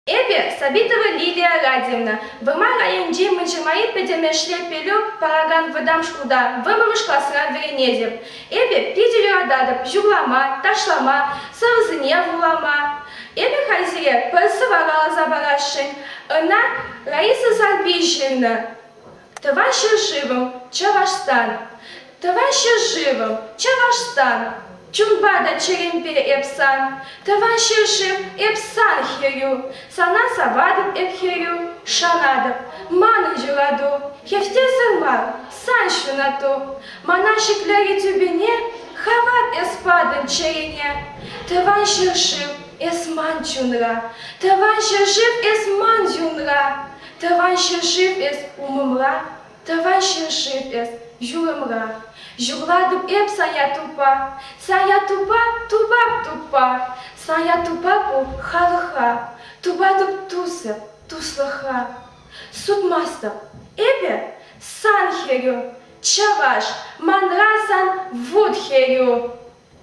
Эбе Сабитова Лилия Радиевна, вымар айынжи мынчымайып педемешле пелю параган выдам шкуда, вымамыш классына веренезем. Эбе пиделю ададып, жуглама, ташлама, савызыне вулама. Эбе хайзире пылсы варала забарашын, ына Раиса Зарбищевна. Товарищи живым, Чавашстан. Товарищи живым, Чавашстан. Чумбада черемпе эпсан, товарищи жив эпсан херю, сана савадым эпхерю, шанадым, маны жураду, хефте сырмар, сан шунату, манашиклери тюбине, хават эспадын черене, товарищи жив эсман чунра, товарищи жив эсман зюнра, товарищи жив эс умымра, товарищи жив эс журымра. Жугладып эп сая тупа, тубап тупа, сая тупапу халыха, тубатып тусы, туслыха. Судмастып, эпе сан херю, чаваш, манрасан вуд херю.